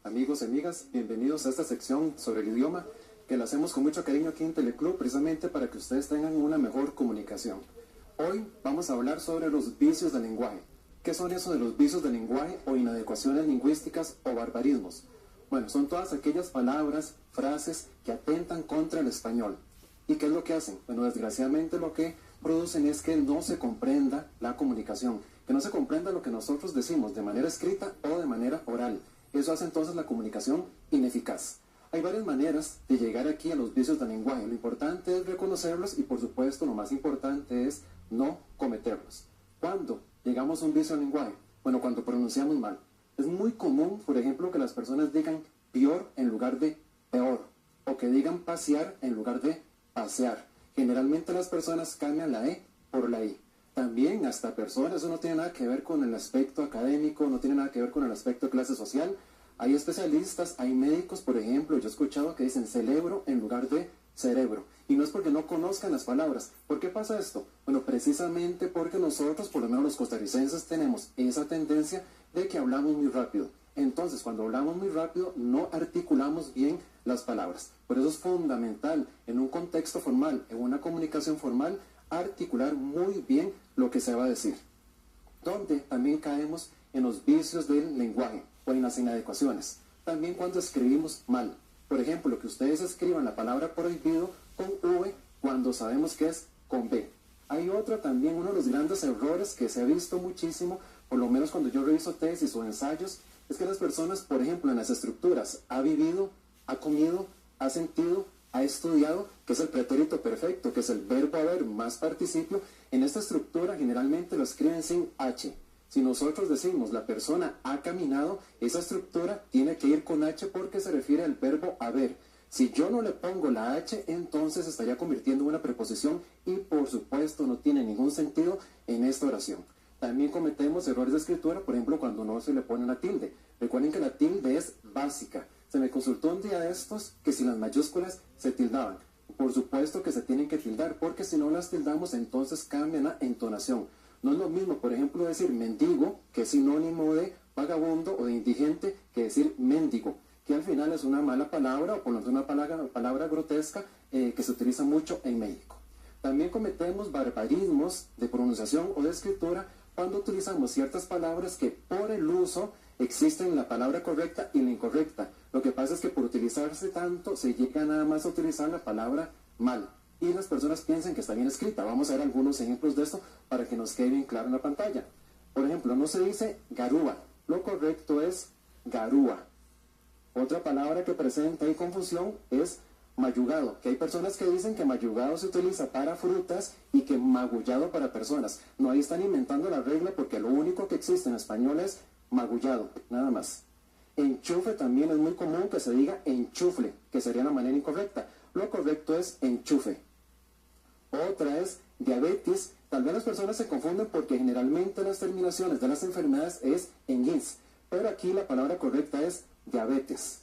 amigos y amigas, bienvenidos a esta sección sobre el idioma que la hacemos con mucho cariño aquí en Teleclub, precisamente para que ustedes tengan una mejor comunicación. Hoy vamos a hablar sobre los vicios del lenguaje. ¿Qué son esos de los vicios del lenguaje o inadecuaciones lingüísticas o barbarismos? Bueno, son todas aquellas palabras, frases que atentan contra el español. ¿Y qué es lo que hacen? Bueno, desgraciadamente lo que producen es que no se comprenda la comunicación, que no se comprenda lo que nosotros decimos de manera escrita o de manera oral. Eso hace entonces la comunicación ineficaz. Hay varias maneras de llegar aquí a los vicios del lenguaje. Lo importante es reconocerlos y, por supuesto, lo más importante es no cometerlos. ¿Cuándo llegamos a un vicio del lenguaje? Bueno, cuando pronunciamos mal. Es muy común, por ejemplo, que las personas digan peor en lugar de peor, o que digan pasear en lugar de pasear. Generalmente las personas cambian la E por la I. También hasta personas, eso no tiene nada que ver con el aspecto académico, no tiene nada que ver con el aspecto de clase social. Hay especialistas, hay médicos, por ejemplo, yo he escuchado que dicen cerebro en lugar de cerebro. Y no es porque no conozcan las palabras. ¿Por qué pasa esto? Bueno, precisamente porque nosotros, por lo menos los costarricenses, tenemos esa tendencia de que hablamos muy rápido. Entonces, cuando hablamos muy rápido, no articulamos bien las palabras. Por eso es fundamental, en un contexto formal, en una comunicación formal, articular muy bien lo que se va a decir. Donde también caemos en los vicios del lenguaje o en las inadecuaciones. También cuando escribimos mal. Por ejemplo, que ustedes escriban la palabra prohibido con V cuando sabemos que es con B. Hay otra también, uno de los grandes errores que se ha visto muchísimo, por lo menos cuando yo reviso tesis o ensayos, es que las personas, por ejemplo, en las estructuras, ha vivido, ha comido, ha sentido, ha estudiado, que es el pretérito perfecto, que es el verbo haber más participio. En esta estructura generalmente lo escriben sin H. Si nosotros decimos la persona ha caminado, esa estructura tiene que ir con H porque se refiere al verbo haber. Si yo no le pongo la H, entonces estaría convirtiendo en una preposición y por supuesto no tiene ningún sentido en esta oración. También cometemos errores de escritura, por ejemplo, cuando no se le pone una tilde. Recuerden que la tilde es básica. Se me consultó un día de estos que si las mayúsculas se tildaban. Por supuesto que se tienen que tildar, porque si no las tildamos, entonces cambian la entonación. No es lo mismo, por ejemplo, decir mendigo, que es sinónimo de vagabundo o de indigente, que decir mendigo, que al final es una mala palabra, o por lo menos una palabra grotesca que se utiliza mucho en México. También cometemos barbarismos de pronunciación o de escritura cuando utilizamos ciertas palabras que por el uso existen la palabra correcta y la incorrecta. Lo que pasa es que por utilizarse tanto se llega nada más a utilizar la palabra mal. Y las personas piensan que está bien escrita. Vamos a ver algunos ejemplos de esto para que nos quede bien claro en la pantalla. Por ejemplo, no se dice garúa. Lo correcto es garúa. Otra palabra que presenta ahí confusión es mayugado, que hay personas que dicen que mayugado se utiliza para frutas y que magullado para personas. No, ahí están inventando la regla porque lo único que existe en español es magullado, nada más. Enchufe también es muy común que se diga enchufle, que sería la manera incorrecta. Lo correcto es enchufe. Otra es diabetes. Tal vez las personas se confunden porque generalmente las terminaciones de las enfermedades es en -ins, pero aquí la palabra correcta es diabetes.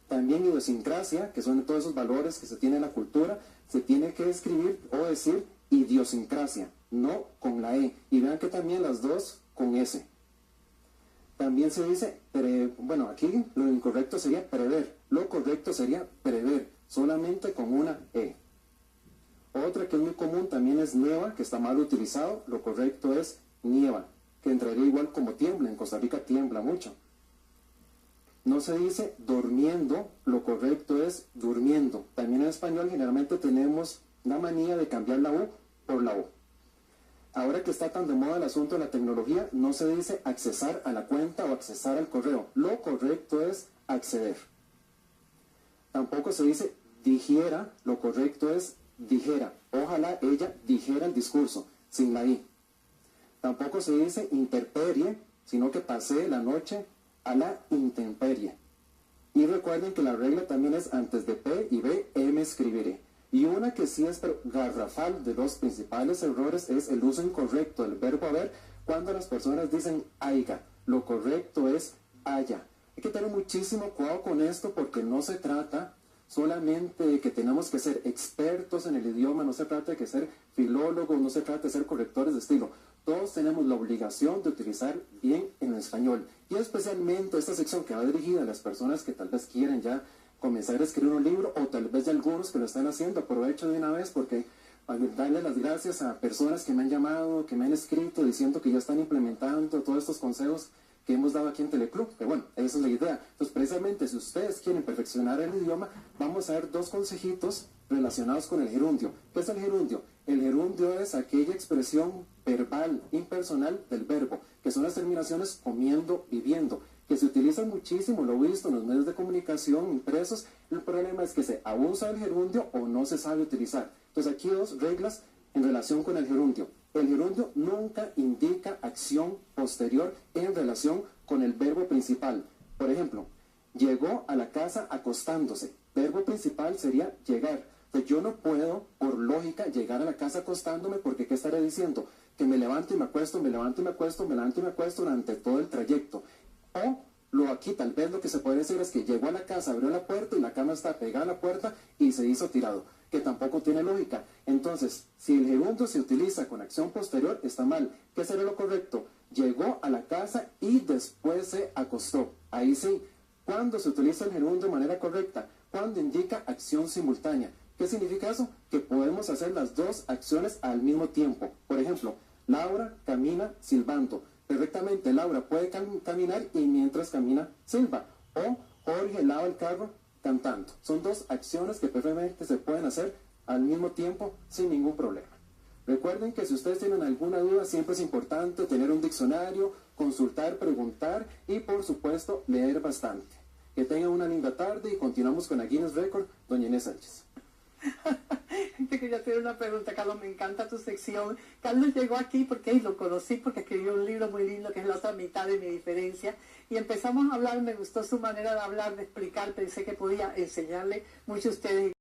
También idiosincrasia, que son todos esos valores que se tiene en la cultura, se tiene que escribir o decir idiosincrasia, no con la E. Y vean que también las dos con S. También se dice, bueno, aquí lo incorrecto sería prever, lo correcto sería prever, solamente con una E. Otra que es muy común también es nieva, que está mal utilizado, lo correcto es nieva, que entraría igual como tiembla, en Costa Rica tiembla mucho. No se dice durmiendo, lo correcto es durmiendo. También en español generalmente tenemos la manía de cambiar la U por la O. Ahora que está tan de moda el asunto de la tecnología, no se dice accesar a la cuenta o accesar al correo. Lo correcto es acceder. Tampoco se dice digiera, lo correcto es dijera. Ojalá ella dijera el discurso, sin la I. Tampoco se dice intemperie, sino que pasé la noche a la intemperie. Y recuerden que la regla también es antes de P y B, M escribiré. Y una que sí es garrafal de los principales errores es el uso incorrecto del verbo haber cuando las personas dicen haiga. Lo correcto es haya. Hay que tener muchísimo cuidado con esto porque no se trata solamente que tenemos que ser expertos en el idioma, no se trata de que ser filólogos, no se trata de ser correctores de estilo. Todos tenemos la obligación de utilizar bien en el español. Y especialmente esta sección que va dirigida a las personas que tal vez quieren ya comenzar a escribir un libro, o tal vez ya algunos que lo están haciendo. Aprovecho de una vez porque darle las gracias a personas que me han llamado, que me han escrito diciendo que ya están implementando todos estos consejos que hemos dado aquí en Teleclub, que bueno, esa es la idea. Entonces, precisamente, si ustedes quieren perfeccionar el idioma, vamos a ver dos consejitos relacionados con el gerundio. ¿Qué es el gerundio? El gerundio es aquella expresión verbal, impersonal del verbo, que son las terminaciones comiendo, viviendo, que se utilizan muchísimo, lo he visto en los medios de comunicación impresos. El problema es que se abusa del gerundio o no se sabe utilizar. Entonces, aquí dos reglas en relación con el gerundio. El gerundio nunca indica acción posterior en relación con el verbo principal. Por ejemplo, llegó a la casa acostándose. Verbo principal sería llegar. Entonces, yo no puedo, por lógica, llegar a la casa acostándome porque ¿qué estaré diciendo? Que me levanto y me acuesto, me levanto y me acuesto, me levanto y me acuesto durante todo el trayecto. O aquí tal vez lo que se puede decir es que llegó a la casa, abrió la puerta y la cama está pegada a la puerta y se hizo tirado, que tampoco tiene lógica. Entonces, si el gerundio se utiliza con acción posterior, está mal. ¿Qué sería lo correcto? Llegó a la casa y después se acostó. Ahí sí. ¿Cuándo se utiliza el gerundio de manera correcta? Cuando indica acción simultánea. ¿Qué significa eso? Que podemos hacer las dos acciones al mismo tiempo. Por ejemplo, Laura camina silbando. Perfectamente, Laura puede caminar y mientras camina silba. O Jorge lava el carro cantando. Son dos acciones que perfectamente se pueden hacer al mismo tiempo sin ningún problema. Recuerden que si ustedes tienen alguna duda, siempre es importante tener un diccionario, consultar, preguntar y por supuesto leer bastante. Que tengan una linda tarde y continuamos con la Guinness Record, doña Inés Sánchez. Te quería hacer una pregunta, Carlos, me encanta tu sección. Carlos llegó aquí porque lo conocí, porque escribió un libro muy lindo que es La otra mitad de mi diferencia, y empezamos a hablar, me gustó su manera de hablar, de explicar, pensé que podía enseñarle mucho a ustedes.